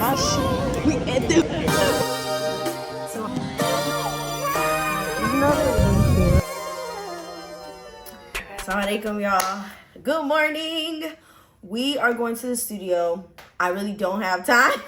We at the. Assalamu alaikum, y'all. Good morning. We are going to the studio. I really don't have time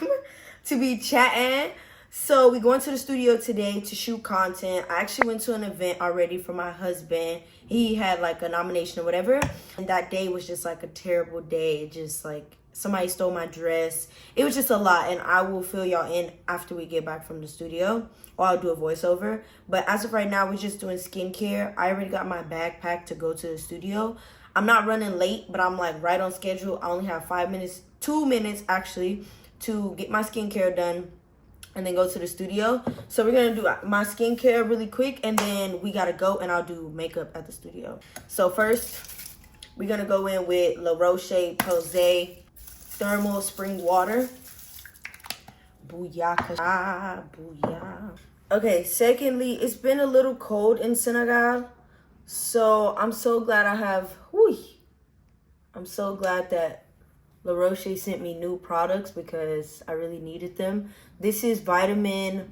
to be chatting. So we're going to the studio today to shoot content. I actually went to an event already for my husband. He had like a nomination or whatever. And that day was just like a terrible day. Just like somebody stole my dress. It was just a lot. And I will fill y'all in after we get back from the studio. Or I'll do a voiceover. But as of right now, we're just doing skincare. I already got my bag packed to go to the studio. I'm not running late, but I'm like right on schedule. I only have 5 minutes, 2 minutes actually, to get my skincare done and then go to the studio. So we're gonna do my skincare really quick, and then we gotta go and I'll do makeup at the studio. So first, we're gonna go in with La Roche-Posay Thermal Spring Water. Booyah, booyah. Okay, secondly, it's been a little cold in Senegal. So I'm so glad I'm so glad that La Roche sent me new products because I really needed them. This is vitamin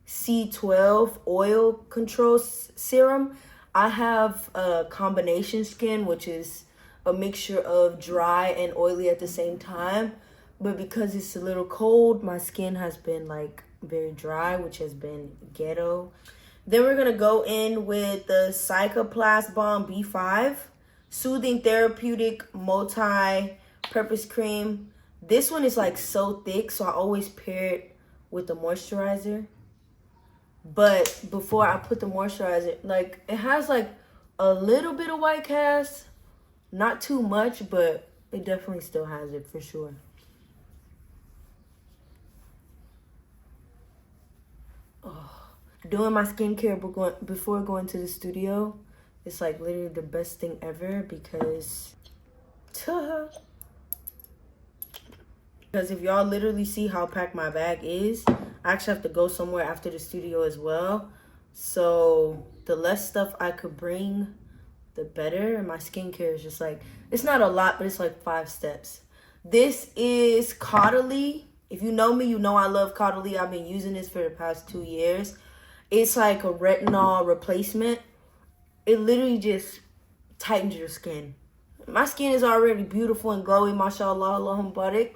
C12 oil control serum. I have a combination skin, which is a mixture of dry and oily at the same time. But because it's a little cold, my skin has been like very dry, which has been ghetto. Then we're gonna go in with the Psychoplast Balm B5 Soothing Therapeutic Multi-Purpose Cream. This one is like so thick, so I always pair it with the moisturizer. But before I put the moisturizer, like it has like a little bit of white cast, not too much, but it definitely still has it for sure. Doing my skincare before going to the studio, it's like literally the best thing ever because if y'all literally see how packed my bag is, I actually have to go somewhere after the studio as well. So the less stuff I could bring, the better. And my skincare is just like, it's not a lot, but it's like 5 steps. This is Caudalie. If you know me, you know I love Caudalie. I've been using this for the past 2 years. It's like a retinol replacement. It literally just tightens your skin. My skin is already beautiful and glowy, mashallah, Allahumma barik.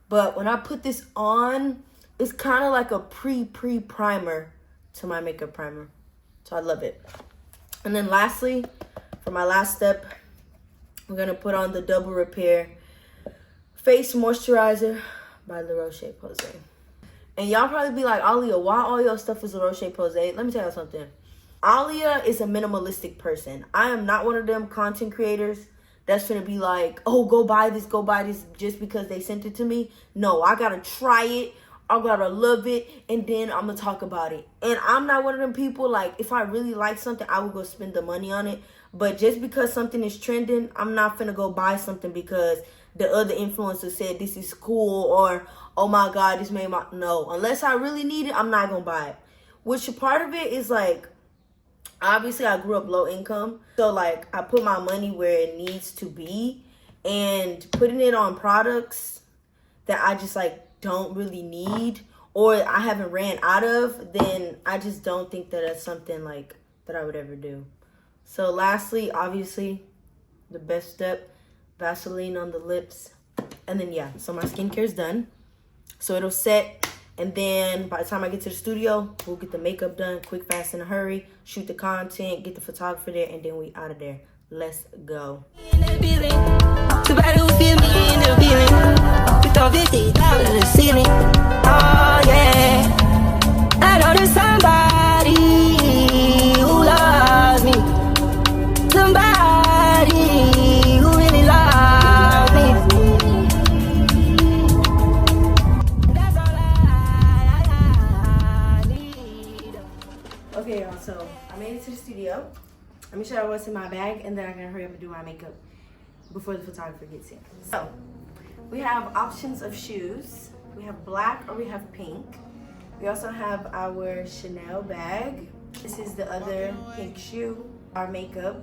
But when I put this on, it's kind of like a pre-primer to my makeup primer. So I love it. And then lastly, for my last step, we're going to put on the Double Repair Face Moisturizer by La Roche-Posay. And y'all probably be like, Alia, why all your stuff is La Roche-Posay? Let me tell you something. Alia is a minimalistic person. I am not one of them content creators that's gonna be like, oh, go buy this just because they sent it to me. No, I gotta try it. I gotta love it. And then I'm gonna talk about it. And I'm not one of them people, like, if I really like something, I would go spend the money on it. But just because something is trending, I'm not finna go buy something because the other influencer said this is cool, or oh my god, this made my... No, unless I really need it, I'm not gonna buy it. Which part of it is like, obviously I grew up low income, so like I put my money where it needs to be, and putting it on products that I just like don't really need or I haven't ran out of, then I just don't think that that's something like that I would ever do. So lastly, obviously the best step, Vaseline on the lips. And then yeah, so my skincare is done. So it'll set, and then by the time I get to the studio, we'll get the makeup done quick, fast, in a hurry, shoot the content, get the photographer there, and then we out of there. Let's go. Oh yeah, I know there's somebody who loves me, somebody who really loves me. That's all I need. Okay, y'all, so I made it to the studio. Let me show you what's in my bag, and then I can hurry up and do my makeup before the photographer gets here. So we have options of shoes. We have black or we have pink. We also have our Chanel bag. This is the other pink shoe. Our makeup.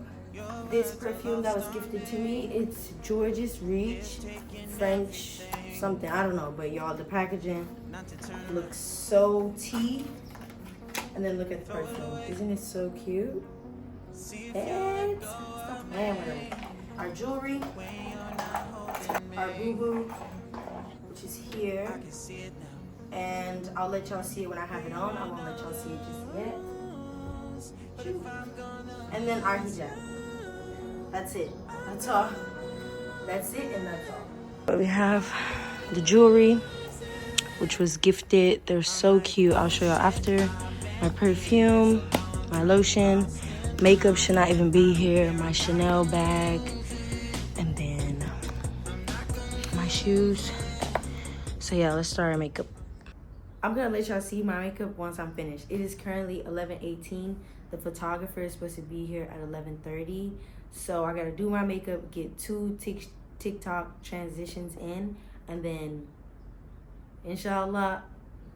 this perfume that was gifted to me. It's George's Reach, French something, I don't know, but y'all, the packaging looks so tea. And then look at the perfume. Isn't it so cute? And stop playing with it. Our jewelry, our boo-boo, which is here. And I'll let y'all see it when I have it on. I won't let y'all see it just yet. And then our hijab. That's it. That's all. That's it and that's all. But we have the jewelry, which was gifted. They're so cute. I'll show y'all after. My perfume, my lotion, makeup should not even be here, my Chanel bag, and then my shoes. So yeah, let's start our makeup. I'm gonna let y'all see my makeup once I'm finished. It is currently 11:18. The photographer is supposed to be here at 11:30. So I gotta do my makeup, get 2 TikTok transitions in, and then inshallah,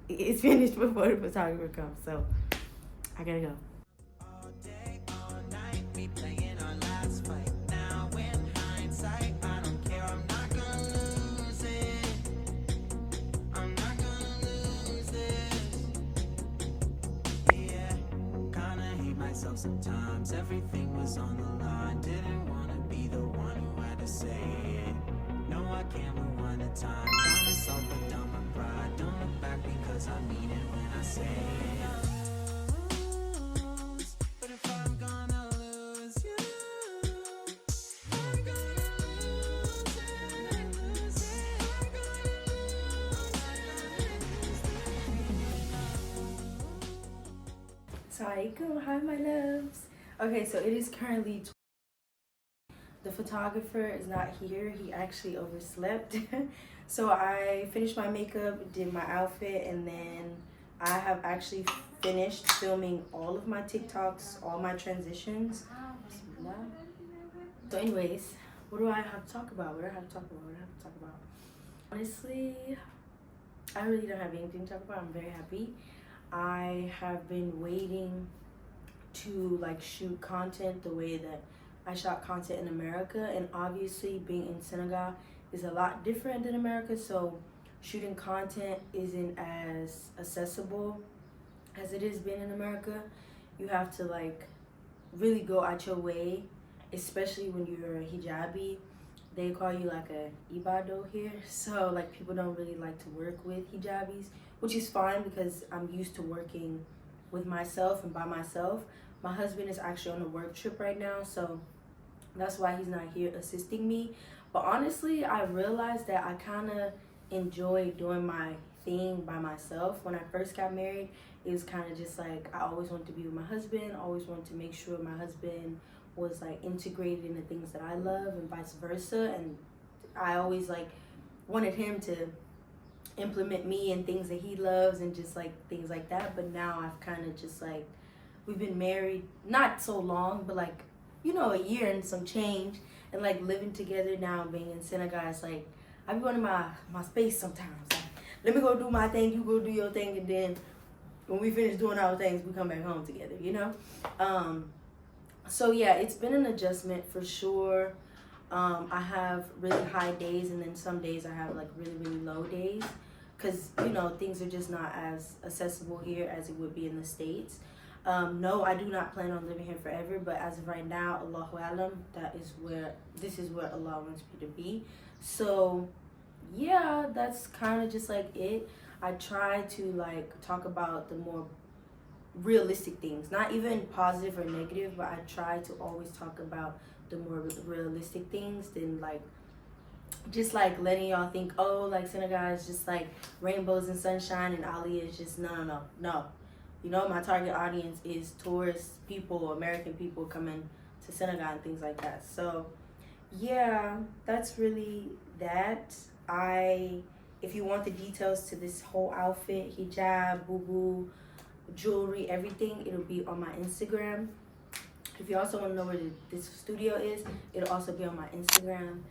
it's finished before the photographer comes. So I gotta go. Sometimes everything was on the line. Didn't want to be the one who had to say it. No, I can't rewind the time. Promise I'll put down my pride. Don't look back because I mean it when I say it. But if I'm gonna lose you, I'm gonna lose it. Assalamualaikum, hi my loves. Okay, so it is currently the photographer is not here. He actually overslept. So I finished my makeup, did my outfit, and then I have actually finished filming all of my TikToks, all my transitions. So anyways, what do I have to talk about? Honestly, I really don't have anything to talk about. I'm very happy. I have been waiting to like shoot content the way that I shot content in America, and obviously being in Senegal is a lot different than America, so shooting content isn't as accessible as it is being in America. You have to like really go out your way, especially when you're a hijabi. They call you like a ibado here, so like people don't really like to work with hijabis, which is fine because I'm used to working with myself and by myself. My husband is actually on a work trip right now, so that's why he's not here assisting me. But honestly, I realized that I kind of enjoy doing my thing by myself. When I first got married, it was kind of just like I always wanted to be with my husband, always wanted to make sure my husband was like integrated in the things that I love and vice versa, and I always like wanted him to implement me and things that he loves and just like things like that. But now I've kind of just like, we've been married not so long, but like, you know, a year and some change, and like living together now, being in Senegal, it's like I be going to my space sometimes. Like, let me go do my thing, you go do your thing, and then when we finish doing our things, we come back home together, you know? So yeah, it's been an adjustment for sure. I have really high days, and then some days I have like really, really low days, because, you know, things are just not as accessible here as it would be in the States. No, I do not plan on living here forever, but as of right now, Allahu Alam, this is where Allah wants me to be. So yeah, that's kind of just like it. I try to like talk about the more realistic things, not even positive or negative, but I try to always talk about the more realistic things than like just like letting y'all think, oh, like Senegal is just like rainbows and sunshine, and Ali is just no. You know, my target audience is tourist people, American people coming to Senegal and things like that. So yeah, that's really that. If you want the details to this whole outfit, hijab, boo-boo, jewelry, everything, it'll be on my Instagram. If you also want to know where this studio is, it'll also be on my Instagram.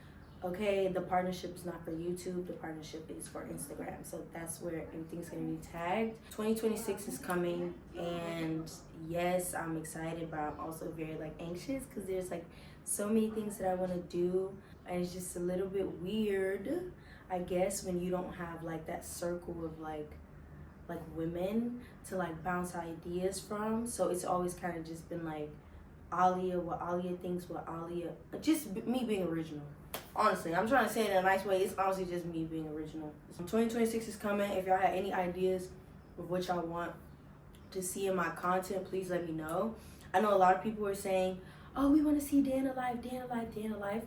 Okay, the partnership is not for YouTube, the partnership is for Instagram. So that's where everything's gonna be tagged. 2026 is coming, and yes, I'm excited, but I'm also very like anxious because there's like so many things that I wanna do, and it's just a little bit weird, I guess, when you don't have like that circle of like women to like bounce ideas from. So it's always kind of just been like Alia, what Alia thinks, what Alia, just me being original. Honestly, I'm trying to say it in a nice way. It's honestly just me being original. 2026 is coming. If y'all have any ideas of what y'all want to see in my content, please let me know. I know a lot of people are saying, oh, we want to see day in the life, day in the life, day in the life.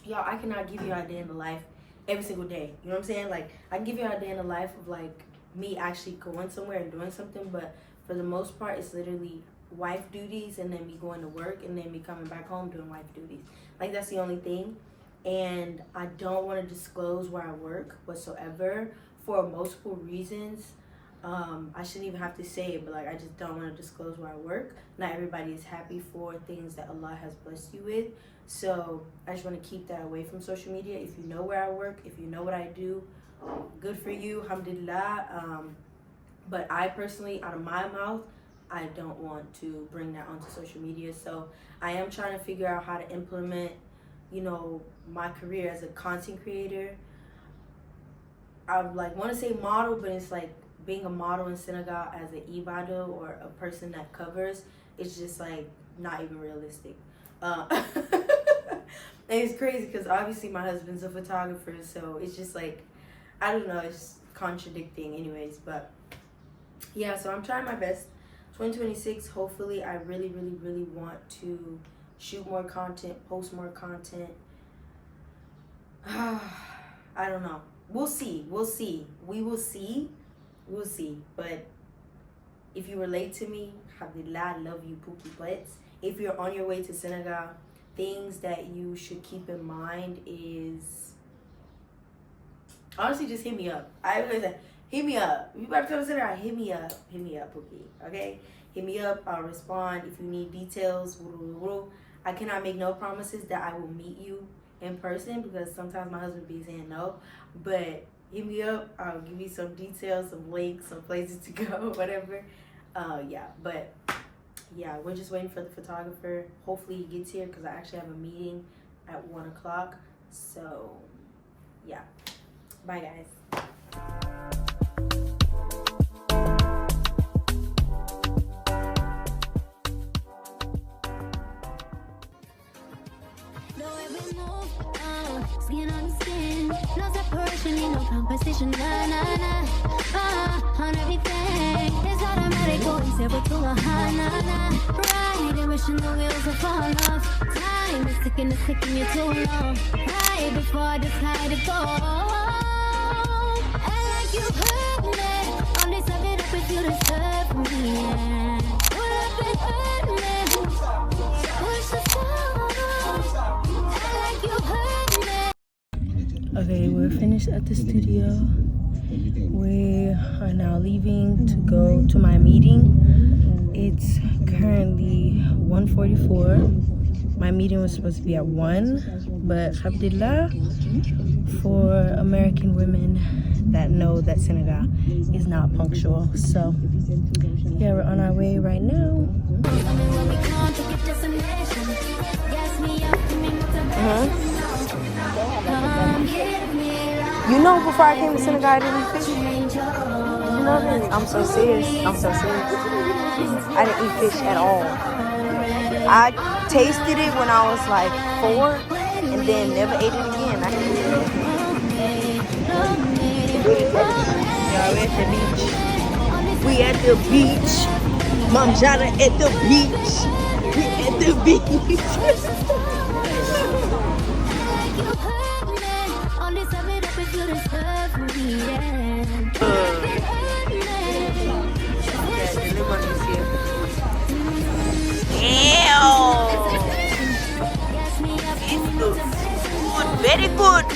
Y'all, I cannot give you a day in the life every single day. You know what I'm saying? Like, I can give you a day in the life of like me actually going somewhere and doing something, but for the most part, it's literally wife duties and then me going to work and then me coming back home doing wife duties. Like, that's the only thing. And I don't want to disclose where I work whatsoever for multiple reasons. I shouldn't even have to say it, but like, I just don't want to disclose where I work. Not everybody is happy for things that Allah has blessed you with. So I just want to keep that away from social media. If you know where I work, if you know what I do, good for you, alhamdulillah. But I personally, out of my mouth, I don't want to bring that onto social media. So I am trying to figure out how to implement, you know, my career as a content creator. I like want to say model, but it's like being a model in Senegal as an ibado or a person that covers, it's just like not even realistic. And it's crazy because obviously my husband's a photographer, so it's just like, I don't know, it's contradicting anyways. But yeah, so I'm trying my best. 2026, hopefully, I really, really, really want to shoot more content, post more content. I don't know. We'll see. We will see. But if you relate to me, alhamdulillah, I love you, Pookie Butts. If you're on your way to Senegal, things that you should keep in mind is, honestly, just hit me up. I always say, hit me up. If you about to come to Senegal, hit me up, Pookie. Okay? Hit me up. I'll respond. If you need details, I cannot make no promises that I will meet you in person because sometimes my husband be saying no. But hit me up. I'll give you some details, some links, some places to go, whatever. But yeah, we're just waiting for the photographer. Hopefully he gets here because I actually have a meeting at 1 o'clock. So yeah, bye guys. Skin on skin, no separation, need no competition, nah, nah, nah. On everything, it's automatic, going separate to a high, nah, nah. Right, and wishing the wheels will fall off. Time is ticking, it's taking you too long. Right before I decide to go. And like you hurt me, only sum it up if you deserve me, yeah. Pull up and hurt me, push the phone. And like you hurt me. Okay, we're finished at the studio. We are now leaving to go to my meeting. It's currently 1:44. My meeting was supposed to be at 1, but alhamdulillah, for American women that know that Senegal is not punctual. So yeah, we're on our way right now. You know, before I came to Senegal, I didn't eat fish. You know that? I'm so serious. I didn't eat fish at all. I tasted it when I was like 4 and then never ate it again. I didn't eat it. Yeah, we at the beach. Mom Jana at the beach. We at the beach. Very good.